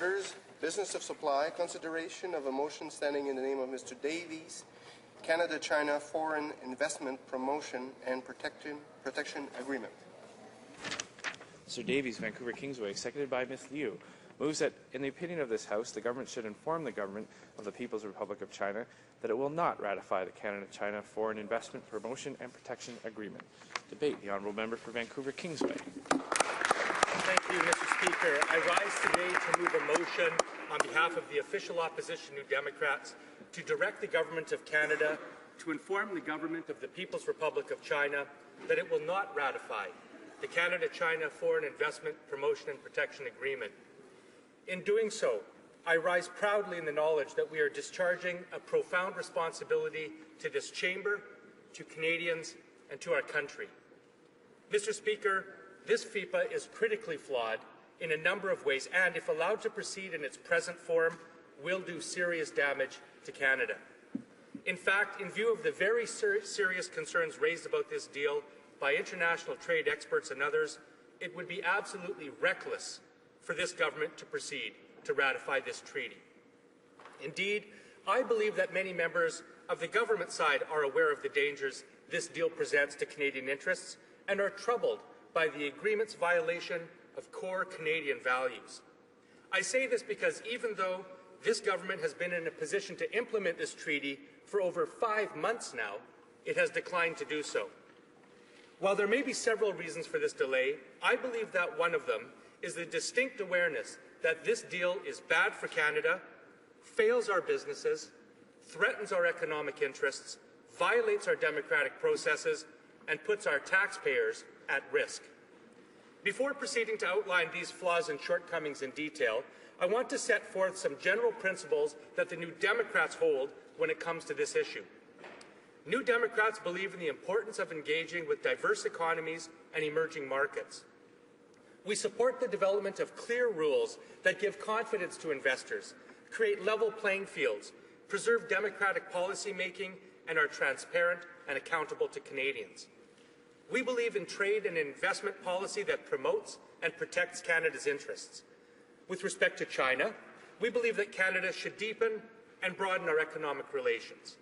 orders. Business of supply. Consideration of a motion standing in the name of Mr. Davies. Canada-China Foreign Investment Promotion and Protection Agreement. Mr. Davies, Vancouver Kingsway, seconded by Ms. Liu, moves that, in the opinion of this House, the government should inform the government of the People's Republic of China that it will not ratify the Canada-China Foreign Investment Promotion and Protection Agreement. Debate. The Honourable Member for Vancouver Kingsway. Thank you, Mr. Speaker. I rise today to move a motion on behalf of the official opposition New Democrats to direct the Government of Canada to inform the Government of the People's Republic of China that it will not ratify the Canada-China Foreign Investment Promotion and Protection Agreement. In doing so, I rise proudly in the knowledge that we are discharging a profound responsibility to this chamber, to Canadians, and to our country. Mr. Speaker, this FIPPA is critically flawed in a number of ways and, if allowed to proceed in its present form, will do serious damage to Canada. In fact, in view of the very serious concerns raised about this deal by international trade experts and others, it would be absolutely reckless for this government to proceed to ratify this treaty. Indeed, I believe that many members of the government side are aware of the dangers this deal presents to Canadian interests and are troubled by the agreement's violation of core Canadian values. I say this because even though this government has been in a position to implement this treaty for over 5 months now, it has declined to do so. While there may be several reasons for this delay, I believe that one of them is the distinct awareness that this deal is bad for Canada, fails our businesses, threatens our economic interests, violates our democratic processes, and puts our taxpayers at risk. Before proceeding to outline these flaws and shortcomings in detail, I want to set forth some general principles that the New Democrats hold when it comes to this issue. New Democrats believe in the importance of engaging with diverse economies and emerging markets. We support the development of clear rules that give confidence to investors, create level playing fields, preserve democratic policy making, and are transparent and accountable to Canadians. We believe in trade and investment policy that promotes and protects Canada's interests. With respect to China, we believe that Canada should deepen and broaden our economic relations.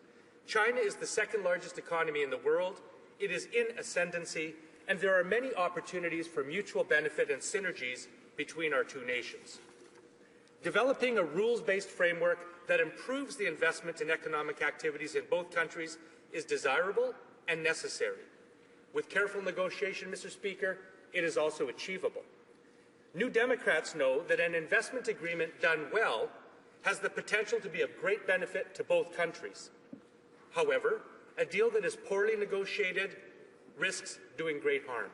China is the second largest economy in the world. It is in ascendancy, and there are many opportunities for mutual benefit and synergies between our two nations. Developing a rules-based framework that improves the investment in economic activities in both countries is desirable and necessary. With careful negotiation, Mr. Speaker, it is also achievable. New Democrats know that an investment agreement done well has the potential to be of great benefit to both countries. However, a deal that is poorly negotiated risks doing great harm.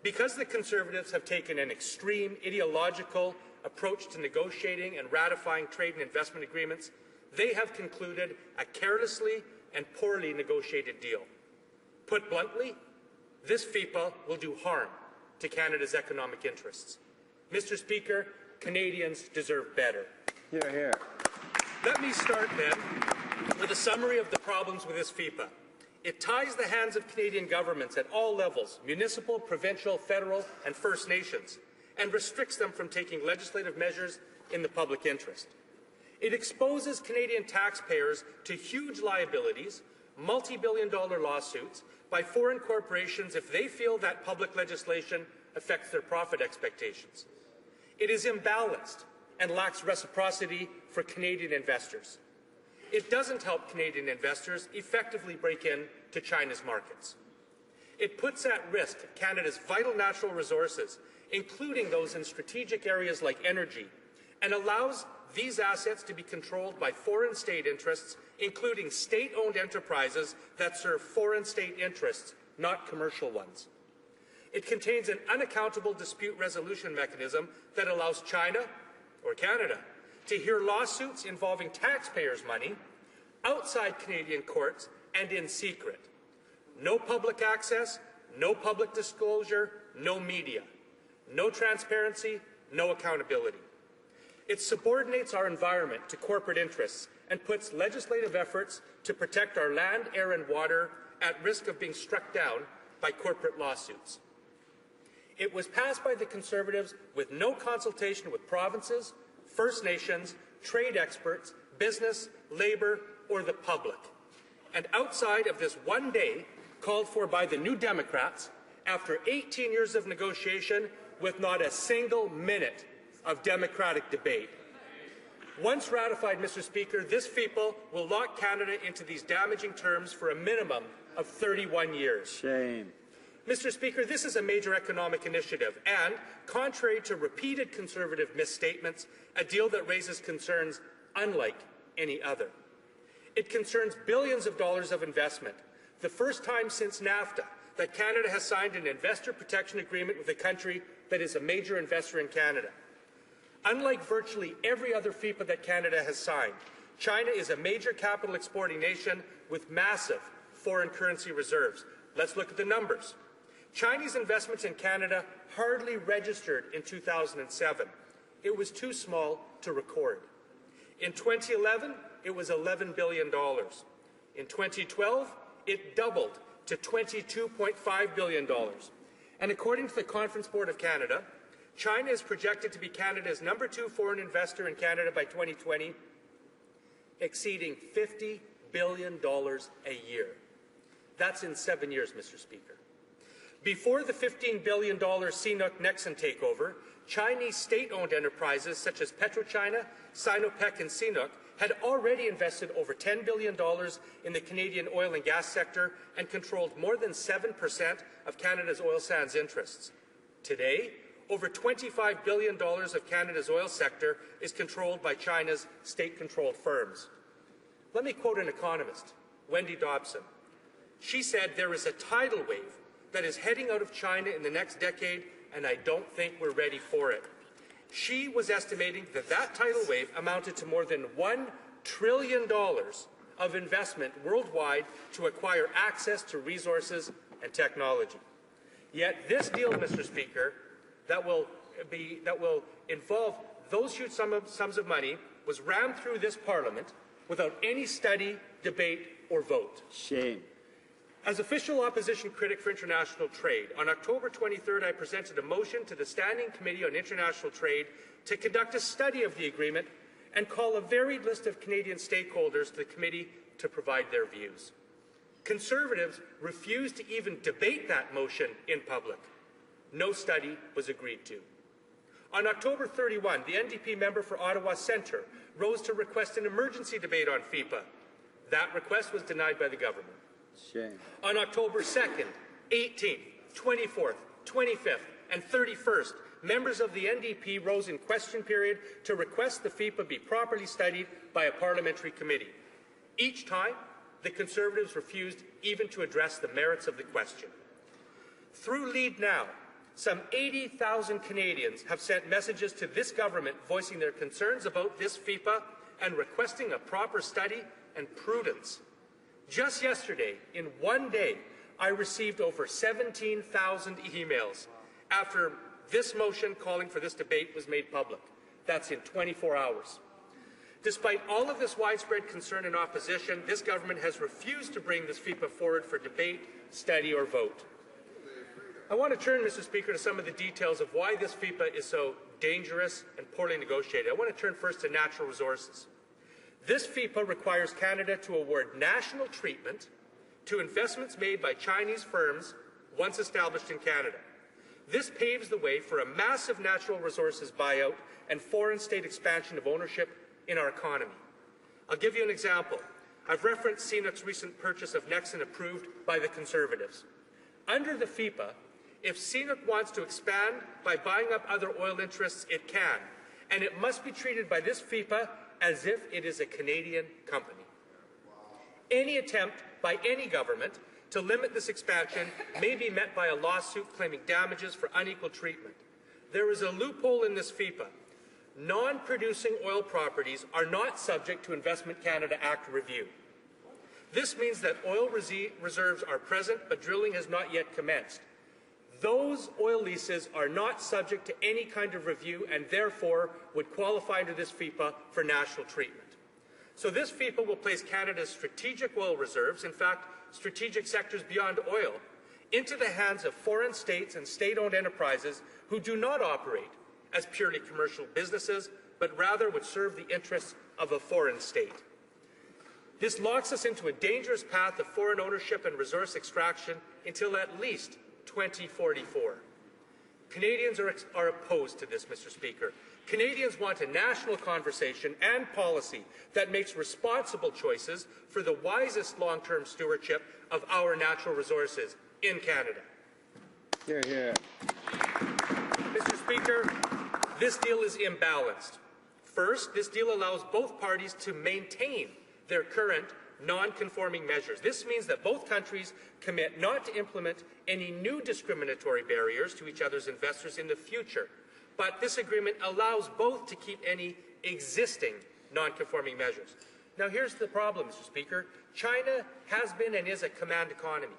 Because the Conservatives have taken an extreme ideological approach to negotiating and ratifying trade and investment agreements, they have concluded a carelessly and poorly negotiated deal. Put bluntly, this FIPPA will do harm to Canada's economic interests. Mr. Speaker, Canadians deserve better. Hear, hear. Let me start then with a summary of the problems with this FIPPA. It ties the hands of Canadian governments at all levels, municipal, provincial, federal, and First Nations, and restricts them from taking legislative measures in the public interest. It exposes Canadian taxpayers to huge liabilities, multi-billion-dollar lawsuits by foreign corporations if they feel that public legislation affects their profit expectations. It is imbalanced and lacks reciprocity for Canadian investors. It doesn't help Canadian investors effectively break in to China's markets. It puts at risk Canada's vital natural resources, including those in strategic areas like energy, and allows these assets to be controlled by foreign state interests, including state-owned enterprises that serve foreign state interests, not commercial ones. It contains an unaccountable dispute resolution mechanism that allows China, or Canada, to hear lawsuits involving taxpayers' money outside Canadian courts and in secret. No public access, no public disclosure, no media. No transparency, no accountability. It subordinates our environment to corporate interests and puts legislative efforts to protect our land, air and water at risk of being struck down by corporate lawsuits. It was passed by the Conservatives with no consultation with provinces, First Nations, trade experts, business, labour, or the public. And outside of this one day called for by the New Democrats, after 18 years of negotiation with not a single minute of democratic debate. Once ratified, Mr. Speaker, this FIPPA will lock Canada into these damaging terms for a minimum of 31 years. Shame. Mr. Speaker, this is a major economic initiative and, contrary to repeated Conservative misstatements, a deal that raises concerns unlike any other. It concerns billions of dollars of investment, the first time since NAFTA that Canada has signed an investor protection agreement with a country that is a major investor in Canada. Unlike virtually every other FIPPA that Canada has signed, China is a major capital exporting nation with massive foreign currency reserves. Let's look at the numbers. Chinese investments in Canada hardly registered in 2007. It was too small to record. In 2011, it was $11 billion. In 2012, it doubled to $22.5 billion. And according to the Conference Board of Canada, China is projected to be Canada's #2 foreign investor in Canada by 2020, exceeding $50 billion a year. That's in 7 years, Mr. Speaker. Before the $15 billion CNOOC-Nexon takeover, Chinese state-owned enterprises such as PetroChina, Sinopec and CNOOC had already invested over $10 billion in the Canadian oil and gas sector and controlled more than 7% of Canada's oil sands interests. Today, over $25 billion of Canada's oil sector is controlled by China's state-controlled firms. Let me quote an economist, Wendy Dobson. She said, "There is a tidal wave that is heading out of China in the next decade, and I don't think we're ready for it." She was estimating that that tidal wave amounted to more than $1 trillion of investment worldwide to acquire access to resources and technology. Yet this deal, Mr. Speaker, that will involve those huge sums of money was rammed through this Parliament without any study, debate, or vote. Shame. As official opposition critic for international trade, on October 23rd, I presented a motion to the Standing Committee on International Trade to conduct a study of the agreement and call a varied list of Canadian stakeholders to the committee to provide their views. Conservatives refused to even debate that motion in public. No study was agreed to. On October 31, the NDP member for Ottawa Centre rose to request an emergency debate on FIPPA. That request was denied by the government. Shame. On October 2nd, 18th, 24th, 25th, and 31st, members of the NDP rose in question period to request the FIPPA be properly studied by a parliamentary committee. Each time, the Conservatives refused even to address the merits of the question. Through Lead Now, some 80,000 Canadians have sent messages to this government voicing their concerns about this FIPPA and requesting a proper study and prudence. Just yesterday, in one day, I received over 17,000 emails after this motion calling for this debate was made public. That's in 24 hours. Despite all of this widespread concern and opposition, this government has refused to bring this FIPPA forward for debate, study, or vote. I want to turn, Mr. Speaker, to some of the details of why this FIPPA is so dangerous and poorly negotiated. I want to turn first to natural resources. This FIPPA requires Canada to award national treatment to investments made by Chinese firms once established in Canada. This paves the way for a massive natural resources buyout and foreign state expansion of ownership in our economy. I'll give you an example. I've referenced CNOOC's recent purchase of Nexon approved by the Conservatives. Under the FIPPA, if CNOOC wants to expand by buying up other oil interests, it can, and it must be treated by this FIPPA as if it is a Canadian company. Any attempt by any government to limit this expansion may be met by a lawsuit claiming damages for unequal treatment. There is a loophole in this FIPPA. Non-producing oil properties are not subject to Investment Canada Act review. This means that oil reserves are present, but drilling has not yet commenced. Those oil leases are not subject to any kind of review and therefore would qualify under this FIPPA for national treatment. So this FIPPA will place Canada's strategic oil reserves, in fact, strategic sectors beyond oil, into the hands of foreign states and state-owned enterprises who do not operate as purely commercial businesses, but rather would serve the interests of a foreign state. This locks us into a dangerous path of foreign ownership and resource extraction until at least 2044. Canadians are opposed to this, Mr. Speaker. Canadians want a national conversation and policy that makes responsible choices for the wisest long-term stewardship of our natural resources in Canada. Hear, hear. Mr. Speaker, this deal is imbalanced. First, this deal allows both parties to maintain their current non-conforming measures. This means that both countries commit not to implement any new discriminatory barriers to each other's investors in the future. But this agreement allows both to keep any existing non-conforming measures. Now, here's the problem, Mr. Speaker. China has been and is a command economy.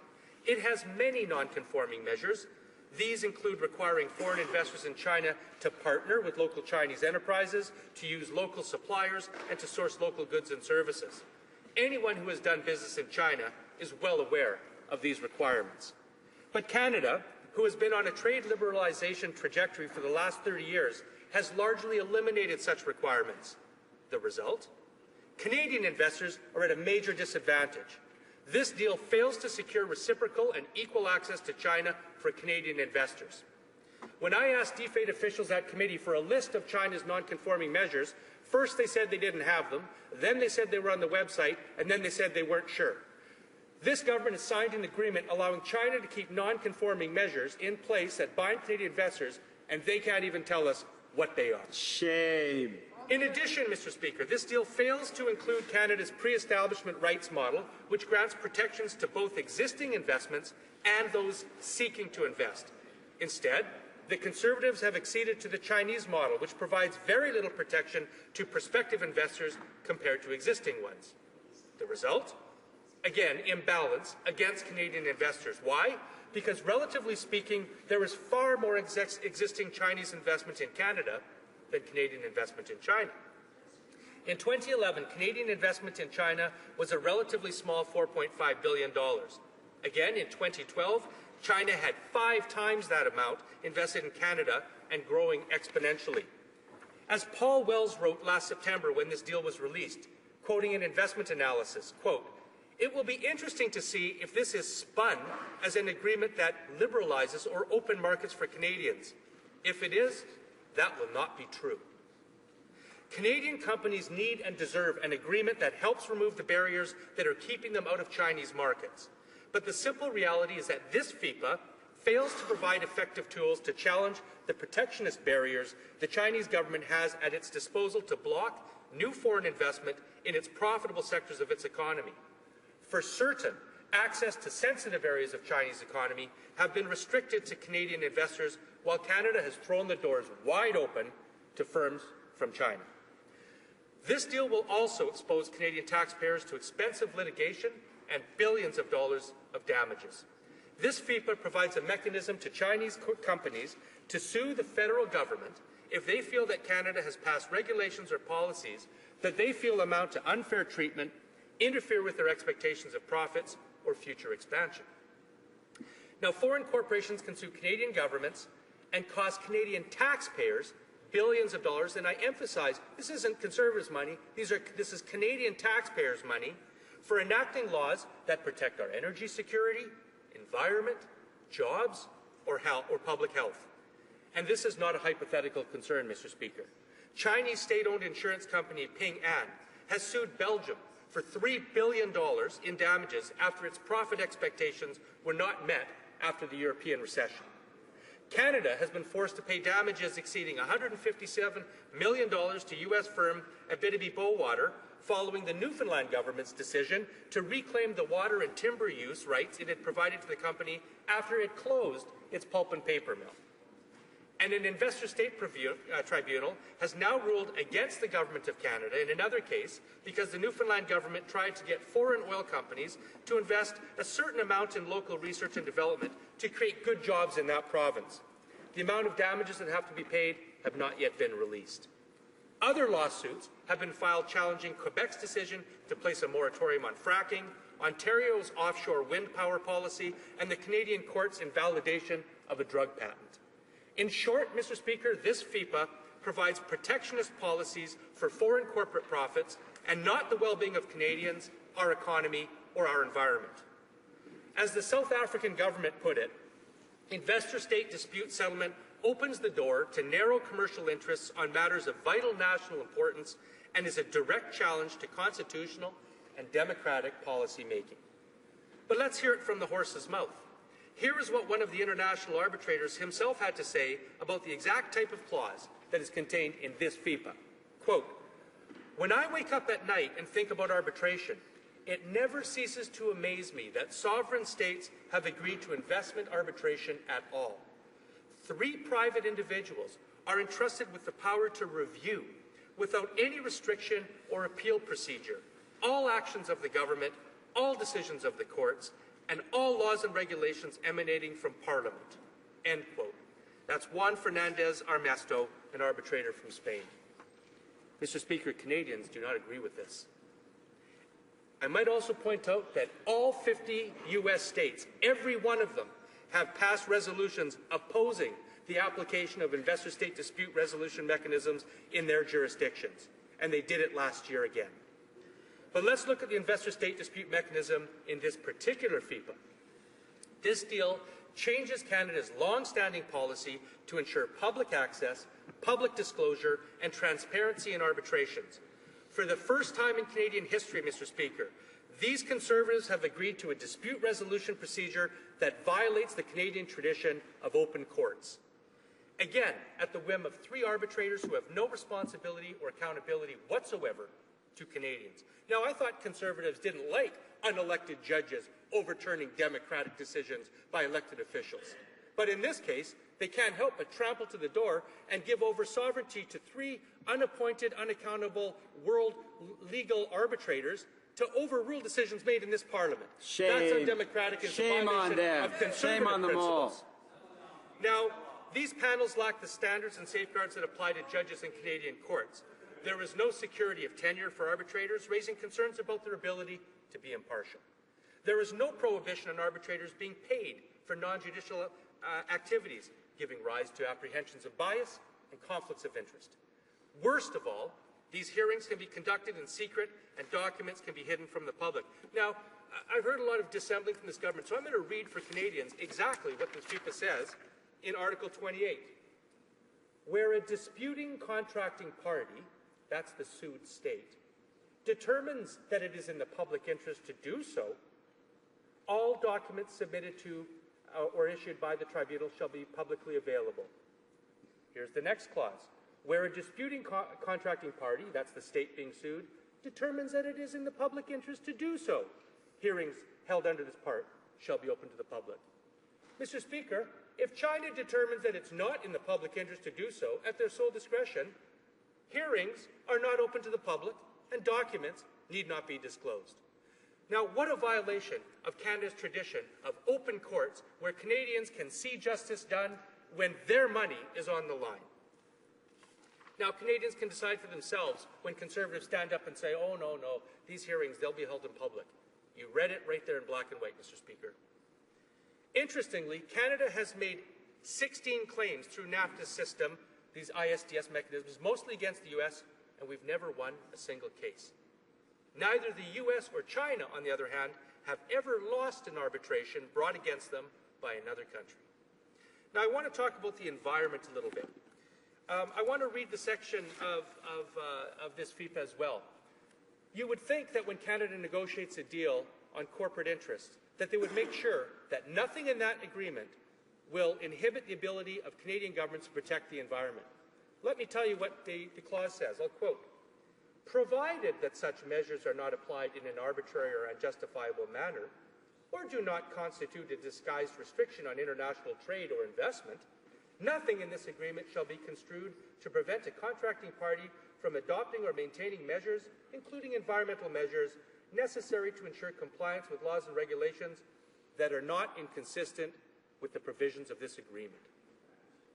It has many non-conforming measures. These include requiring foreign investors in China to partner with local Chinese enterprises, to use local suppliers, and to source local goods and services. Anyone who has done business in China is well aware of these requirements. But Canada, who has been on a trade liberalization trajectory for the last 30 years, has largely eliminated such requirements. The result? Canadian investors are at a major disadvantage. This deal fails to secure reciprocal and equal access to China for Canadian investors. When I asked DFAID officials at committee for a list of China's non-conforming measures, first they said they didn't have them, then they said they were on the website, and then they said they weren't sure. This government has signed an agreement allowing China to keep non-conforming measures in place that bind Canadian investors, and they can't even tell us what they are. Shame. In addition, Mr. Speaker, this deal fails to include Canada's pre-establishment rights model, which grants protections to both existing investments and those seeking to invest. Instead, the Conservatives have acceded to the Chinese model, which provides very little protection to prospective investors compared to existing ones. The result? Again, imbalance against Canadian investors. Why? Because relatively speaking, there is far more existing Chinese investment in Canada than Canadian investment in China. In 2011, Canadian investment in China was a relatively small $4.5 billion. Again, in 2012, China had 5 times that amount invested in Canada and growing exponentially. As Paul Wells wrote last September when this deal was released, quoting an investment analysis, quote, "It will be interesting to see if this is spun as an agreement that liberalizes or open markets for Canadians. If it is, that will not be true." Canadian companies need and deserve an agreement that helps remove the barriers that are keeping them out of Chinese markets. But the simple reality is that this FIPA fails to provide effective tools to challenge the protectionist barriers the Chinese government has at its disposal to block new foreign investment in its profitable sectors of its economy. For certain, access to sensitive areas of Chinese economy have been restricted to Canadian investors, while Canada has thrown the doors wide open to firms from China. This deal will also expose Canadian taxpayers to expensive litigation and billions of dollars of damages. This FIPA provides a mechanism to Chinese companies to sue the federal government if they feel that Canada has passed regulations or policies that they feel amount to unfair treatment, interfere with their expectations of profits, or future expansion. Now, foreign corporations can sue Canadian governments and cost Canadian taxpayers billions of dollars, and I emphasize, this isn't Conservatives' money, this is Canadian taxpayers' money, for enacting laws that protect our energy security, environment, jobs, or public health. And this is not a hypothetical concern, Mr. Speaker. Chinese state-owned insurance company Ping An has sued Belgium for $3 billion in damages after its profit expectations were not met after the European recession. Canada has been forced to pay damages exceeding $157 million to U.S. firm Abitibi Bowater following the Newfoundland government's decision to reclaim the water and timber use rights it had provided to the company after it closed its pulp and paper mill. And an investor state tribunal has now ruled against the government of Canada in another case because the Newfoundland government tried to get foreign oil companies to invest a certain amount in local research and development to create good jobs in that province. The amount of damages that have to be paid have not yet been released. Other lawsuits have been filed challenging Quebec's decision to place a moratorium on fracking, Ontario's offshore wind power policy, and the Canadian court's invalidation of a drug patent. In short, Mr. Speaker, this FIPA provides protectionist policies for foreign corporate profits and not the well-being of Canadians, our economy, or our environment. As the South African government put it, investor-state dispute settlement opens the door to narrow commercial interests on matters of vital national importance and is a direct challenge to constitutional and democratic policy making. But let's hear it from the horse's mouth. Here is what one of the international arbitrators himself had to say about the exact type of clause that is contained in this FIPA. Quote, "When I wake up at night and think about arbitration, it never ceases to amaze me that sovereign states have agreed to investment arbitration at all. 3 private individuals are entrusted with the power to review, without any restriction or appeal procedure, all actions of the government, all decisions of the courts, and all laws and regulations emanating from Parliament." End quote. That's Juan Fernandez Armesto, an arbitrator from Spain. Mr. Speaker, Canadians do not agree with this. I might also point out that all 50 U.S. states, every one of them, have passed resolutions opposing the application of investor-state dispute resolution mechanisms in their jurisdictions, and they did it last year again. But let's look at the investor-state dispute mechanism in this particular FIPA. This deal changes Canada's long-standing policy to ensure public access, public disclosure, and transparency in arbitrations. For the first time in Canadian history, Mr. Speaker, these Conservatives have agreed to a dispute resolution procedure that violates the Canadian tradition of open courts. Again, at the whim of 3 arbitrators who have no responsibility or accountability whatsoever to Canadians. Now, I thought Conservatives didn't like unelected judges overturning democratic decisions by elected officials. But in this case, they can't help but trample to the door and give over sovereignty to 3 unappointed, unaccountable world legal arbitrators to overrule decisions made in this Parliament. Shame. That's undemocratic and Shame on them. of conservative Shame on them principles. all. Now, these panels lack the standards and safeguards that apply to judges in Canadian courts. There is no security of tenure for arbitrators, raising concerns about their ability to be impartial. There is no prohibition on arbitrators being paid for non-judicial activities, giving rise to apprehensions of bias and conflicts of interest. Worst of all, these hearings can be conducted in secret and documents can be hidden from the public. Now, I've heard a lot of dissembling from this government, so I'm going to read for Canadians exactly what this FIPA says in Article 28. Where a disputing contracting party, that's the sued state, determines that it is in the public interest to do so, all documents submitted to or issued by the tribunal shall be publicly available. Here's the next clause. Where a disputing contracting party, that's the state being sued, determines that it is in the public interest to do so, hearings held under this part shall be open to the public. Mr. Speaker, if China determines that it's not in the public interest to do so at their sole discretion, hearings are not open to the public and documents need not be disclosed. Now, what a violation of Canada's tradition of open courts where Canadians can see justice done when their money is on the line. Now, Canadians can decide for themselves when Conservatives stand up and say, oh, no, these hearings, they'll be held in public. You read it right there in black and white, Mr. Speaker. Interestingly, Canada has made 16 claims through NAFTA's system, these ISDS mechanisms, mostly against the U.S., and we've never won a single case. Neither the U.S. or China, on the other hand, have ever lost an arbitration brought against them by another country. Now, I want to talk about the environment a little bit. I want to read the section of this FIPA as well. You would think that when Canada negotiates a deal on corporate interests, that they would make sure that nothing in that agreement will inhibit the ability of Canadian governments to protect the environment. Let me tell you what the clause says. I'll quote, "Provided that such measures are not applied in an arbitrary or unjustifiable manner, or do not constitute a disguised restriction on international trade or investment, nothing in this agreement shall be construed to prevent a contracting party from adopting or maintaining measures, including environmental measures, necessary to ensure compliance with laws and regulations that are not inconsistent with the provisions of this agreement."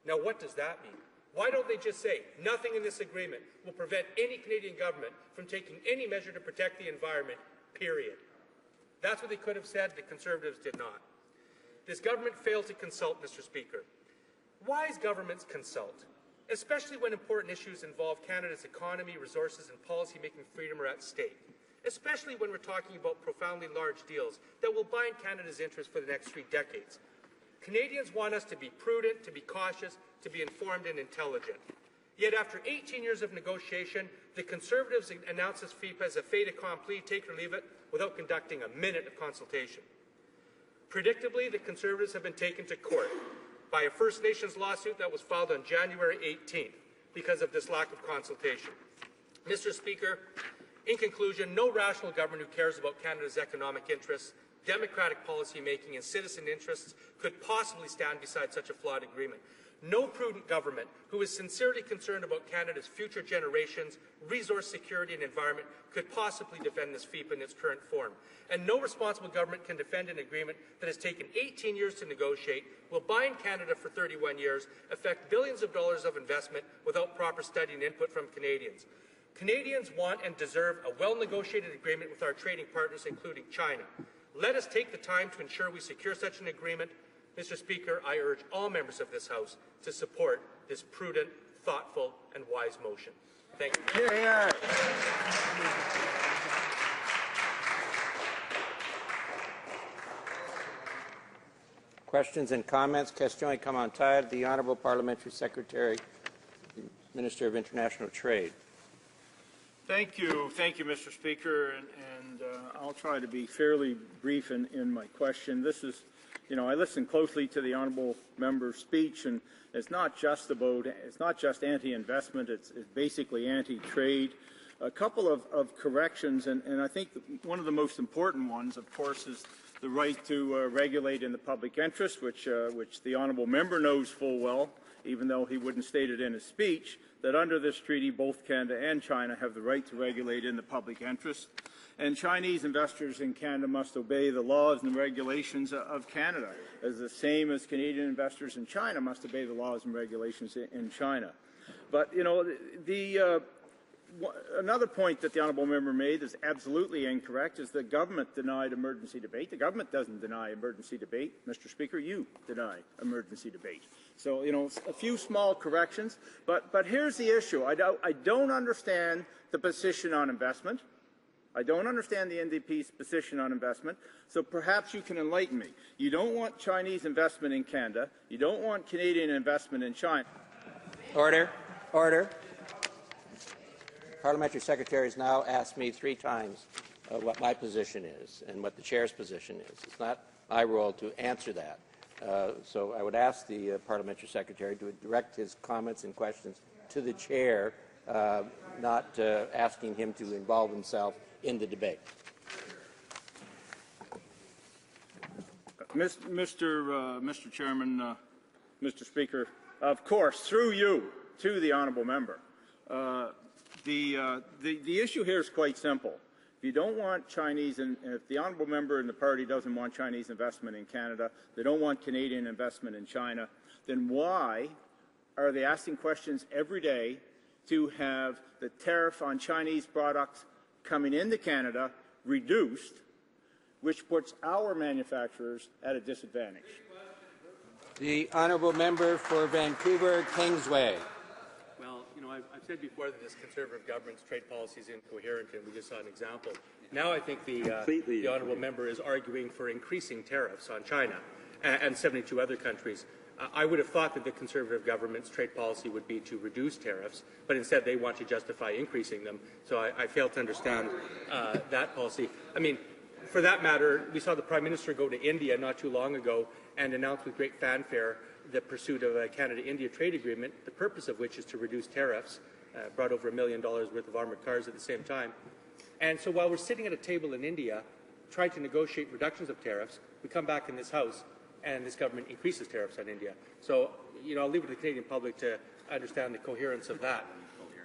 Now, what does that mean? Why don't they just say, nothing in this agreement will prevent any Canadian government from taking any measure to protect the environment, period? That's what they could have said. The Conservatives did not. This government failed to consult, Mr. Speaker. Wise governments consult. especially when important issues involve Canada's economy, resources, and policy-making freedom are at stake, especially when we're talking about profoundly large deals that will bind Canada's interests for the next 3 decades. Canadians want us to be prudent, to be cautious, to be informed and intelligent. Yet after 18 years of negotiation, the Conservatives announced this FIPPA as a fait accompli, take or leave it, without conducting a minute of consultation. Predictably, the Conservatives have been taken to court by a First Nations lawsuit that was filed on January 18th because of this lack of consultation. Mr. Speaker, in conclusion, no rational government who cares about Canada's economic interests, democratic policy making and citizen interests could possibly stand beside such a flawed agreement. No prudent government who is sincerely concerned about Canada's future generations, resource security and environment could possibly defend this FIPPA in its current form. And no responsible government can defend an agreement that has taken 18 years to negotiate, will bind Canada for 31 years, affect billions of dollars of investment without proper study and input from Canadians. Canadians want and deserve a well-negotiated agreement with our trading partners, including China. Let us take the time to ensure we secure such an agreement. Mr. Speaker, I urge all members of this House to support this prudent, thoughtful, and wise motion. Thank you. Yeah. Questions and comments? Question commentaire. The Honourable Parliamentary Secretary, Minister of International Trade. Thank you, Mr. Speaker, and I'll try to be fairly brief in my question. This is, I listened closely to the honourable member's speech, and it's not just anti-investment; it's basically anti-trade. A couple of corrections, and I think one of the most important ones, of course, is the right to regulate in the public interest, which the honourable member knows full well, even though he wouldn't state it in his speech, that under this treaty, both Canada and China have the right to regulate in the public interest. And Chinese investors in Canada must obey the laws and regulations of Canada, as the same as Canadian investors in China must obey the laws and regulations in China. But, another point that the honourable member made is absolutely incorrect, is the government denied emergency debate. The government doesn't deny emergency debate. Mr. Speaker, you deny emergency debate. So, a few small corrections. But here's the issue. I don't understand the position on investment. I don't understand the NDP's position on investment, so perhaps you can enlighten me. You don't want Chinese investment in Canada. You don't want Canadian investment in China. Order. Order. Parliamentary Secretary has now asked me 3 times what my position is and what the Chair's position is. It's not my role to answer that. So I would ask the Parliamentary Secretary to direct his comments and questions to the Chair, not asking him to involve himself in the debate. Mr. Chairman, Mr. Speaker, of course, through you to the honourable member, the issue here is quite simple. If you don't want Chinese, and if the honourable member in the party doesn't want Chinese investment in Canada, they don't want Canadian investment in China, then why are they asking questions every day to have the tariff on Chinese products coming into Canada reduced, which puts our manufacturers at a disadvantage? The honourable member for Vancouver Kingsway. Well, I've said before that this Conservative government's trade policy is incoherent, and we just saw an example. Now I think the honourable member is arguing for increasing tariffs on China and 72 other countries. I would have thought that the Conservative government's trade policy would be to reduce tariffs, but instead they want to justify increasing them. So I fail to understand that policy. I mean, for that matter, we saw the Prime Minister go to India not too long ago and announce with great fanfare the pursuit of a Canada-India trade agreement, the purpose of which is to reduce tariffs, brought over $1 million worth of armoured cars at the same time. And so while we're sitting at a table in India trying to negotiate reductions of tariffs, we come back in this House and this government increases tariffs on India. So, I'll leave it to the Canadian public to understand the coherence of that.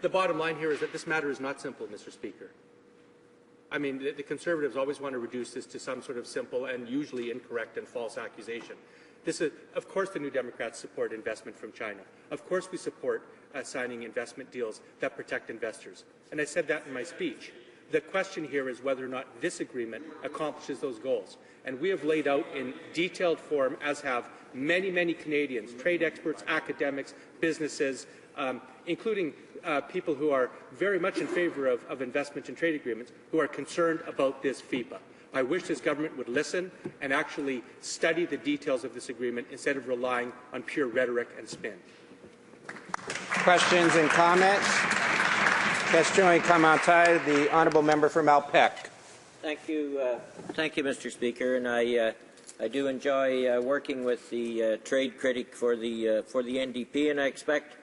The bottom line here is that this matter is not simple, Mr. Speaker. I mean, the Conservatives always want to reduce this to some sort of simple and usually incorrect and false accusation. Of course, the New Democrats support investment from China. Of course, we support signing investment deals that protect investors. And I said that in my speech. The question here is whether or not this agreement accomplishes those goals. And we have laid out in detailed form, as have many, many Canadians, trade experts, academics, businesses, including people who are very much in favour of investment and trade agreements, who are concerned about this FIPA. I wish this government would listen and actually study the details of this agreement instead of relying on pure rhetoric and spin. Questions and comments? Question commentaire, the honourable member from Malpeque. Thank you, Mr. Speaker, and I do enjoy working with the trade critic for the NDP, and I expect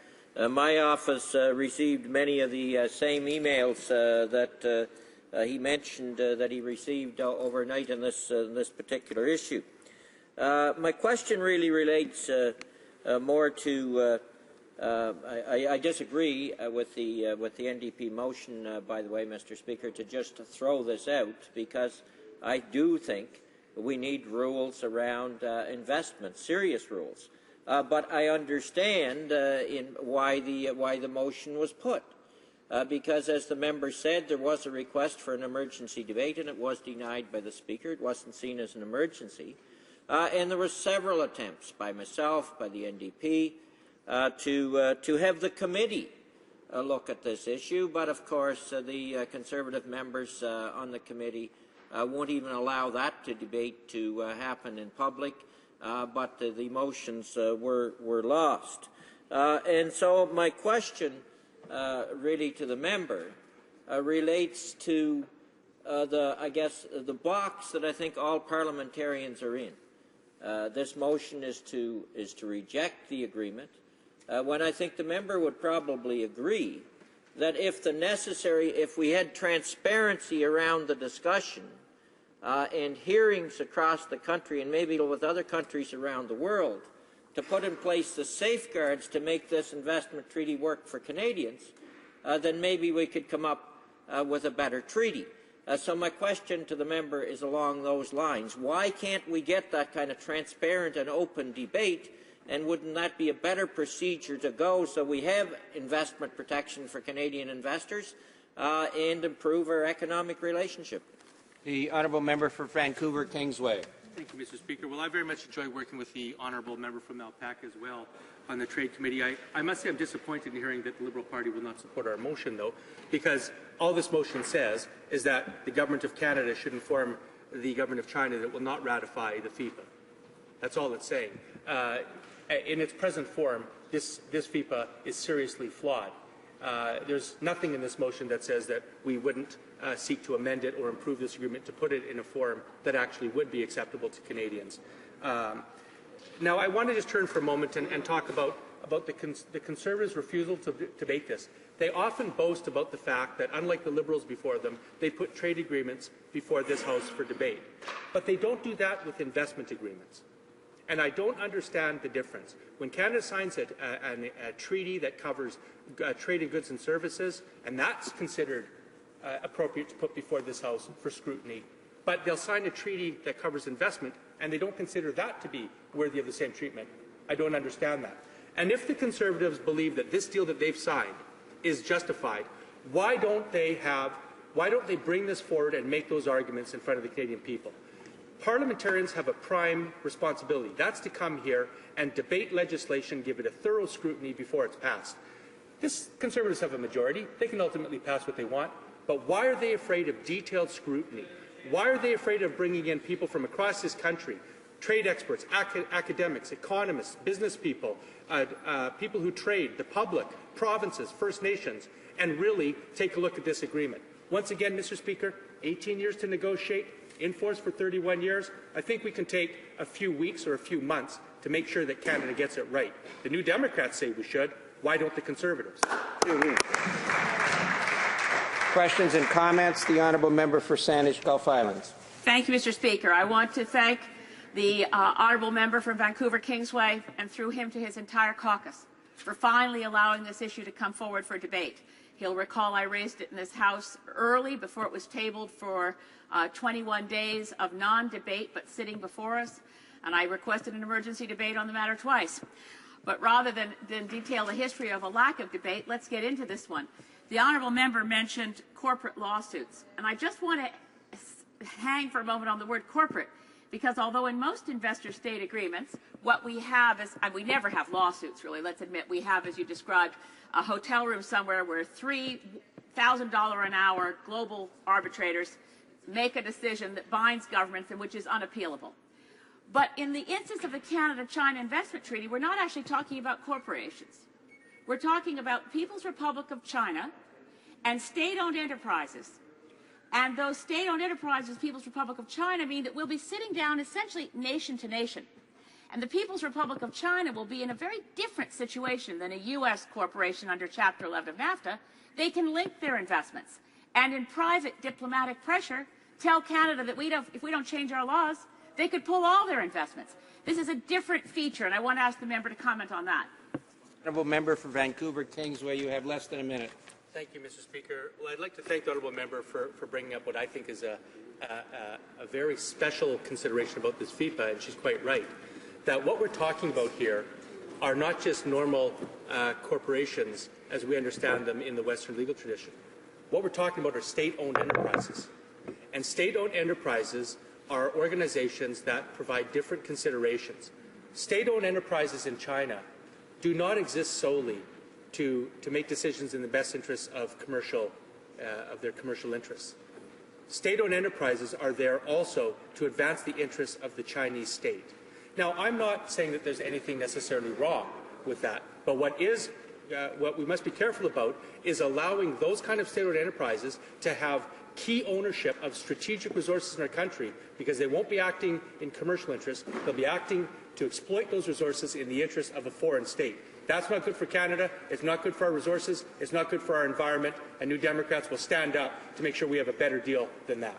my office received many of the same emails that he mentioned that he received overnight on this particular issue. My question really relates more to. I disagree with the NDP motion, by the way, Mr. Speaker, to just throw this out, because I do think we need rules around investment, serious rules. But I understand why the motion was put, because, as the member said, there was a request for an emergency debate, and it was denied by the Speaker. It wasn't seen as an emergency, and there were several attempts by myself, by the NDP, to have the committee look at this issue, but of course the Conservative members on the committee won't even allow that debate to happen in public, but the motions were lost. And so my question really to the member relates to the box that I think all parliamentarians are in. This motion is to reject the agreement, when I think the member would probably agree that if we had transparency around the discussion and hearings across the country, and maybe with other countries around the world, to put in place the safeguards to make this investment treaty work for Canadians, then maybe we could come up with a better treaty. So my question to the member is along those lines. Why can't we get that kind of transparent and open debate? And wouldn't that be a better procedure to go, so we have investment protection for Canadian investors and improve our economic relationship? The honourable member for Vancouver Kingsway. Thank you, Mr. Speaker. Well, I very much enjoy working with the honourable member from Malpeque as well on the Trade Committee. I must say I'm disappointed in hearing that the Liberal Party will not support our motion, though, because all this motion says is that the Government of Canada should inform the Government of China that it will not ratify the FIPA. That's all it's saying. In its present form, this FIPA is seriously flawed. There's nothing in this motion that says that we wouldn't seek to amend it or improve this agreement to put it in a form that actually would be acceptable to Canadians. Now, I want to just turn for a moment and talk about the Conservatives' refusal to debate this. They often boast about the fact that, unlike the Liberals before them, they put trade agreements before this House for debate. But they don't do that with investment agreements. And I don't understand the difference. When Canada signs a treaty that covers trade in goods and services, and that's considered appropriate to put before this House for scrutiny, but they'll sign a treaty that covers investment, and they don't consider that to be worthy of the same treatment. I don't understand that. And if the Conservatives believe that this deal that they've signed is justified, why don't they bring this forward and make those arguments in front of the Canadian people? Parliamentarians have a prime responsibility. That's to come here and debate legislation, give it a thorough scrutiny before it's passed. This Conservatives have a majority. They can ultimately pass what they want. But why are they afraid of detailed scrutiny? Why are they afraid of bringing in people from across this country, trade experts, academics, economists, business people, people who trade, the public, provinces, First Nations, and really take a look at this agreement? Once again, Mr. Speaker, 18 years to negotiate, in force for 31 years. I think we can take a few weeks or a few months to make sure that Canada gets it right. The New Democrats say we should. Why don't the Conservatives? Questions and comments? The honourable member for Saanich Gulf Islands. Thank you, Mr. Speaker. I want to thank the honourable member from Vancouver Kingsway, and through him to his entire caucus, for finally allowing this issue to come forward for debate. He'll recall I raised it in this House early, before it was tabled for 21 days of non-debate but sitting before us, and I requested an emergency debate on the matter twice. But rather than detail the history of a lack of debate, let's get into this one. The honourable member mentioned corporate lawsuits, and I just want to hang for a moment on the word corporate, because although in most investor-state agreements, what we have is, and we never have lawsuits really, let's admit, we have, as you described, a hotel room somewhere where $3,000 an hour global arbitrators make a decision that binds governments and which is unappealable. But in the instance of the Canada-China Investment Treaty, we're not actually talking about corporations. We're talking about People's Republic of China and state-owned enterprises. And those state-owned enterprises, People's Republic of China, mean that we'll be sitting down essentially nation to nation. And the People's Republic of China will be in a very different situation than a U.S. corporation under Chapter 11 of NAFTA. They can link their investments. And in private diplomatic pressure, tell Canada that if we don't change our laws, they could pull all their investments. This is a different feature, and I want to ask the member to comment on that. Honourable member for Vancouver Kingsway, you have less than a minute. Thank you, Mr. Speaker. Well, I'd like to thank the honourable member for bringing up what I think is a very special consideration about this FIPA, and she's quite right, that what we're talking about here are not just normal corporations as we understand them in the Western legal tradition. What we're talking about are state-owned enterprises. And state-owned enterprises are organizations that provide different considerations. State-owned enterprises in China do not exist solely to make decisions in the best interests of their commercial interests. State-owned enterprises are there also to advance the interests of the Chinese state. Now, I'm not saying that there's anything necessarily wrong with that, but what we must be careful about is allowing those kind of state-owned enterprises to have key ownership of strategic resources in our country, because they won't be acting in commercial interests. They'll be acting to exploit those resources in the interest of a foreign state. That's not good for Canada. It's not good for our resources. It's not good for our environment. And New Democrats will stand up to make sure we have a better deal than that.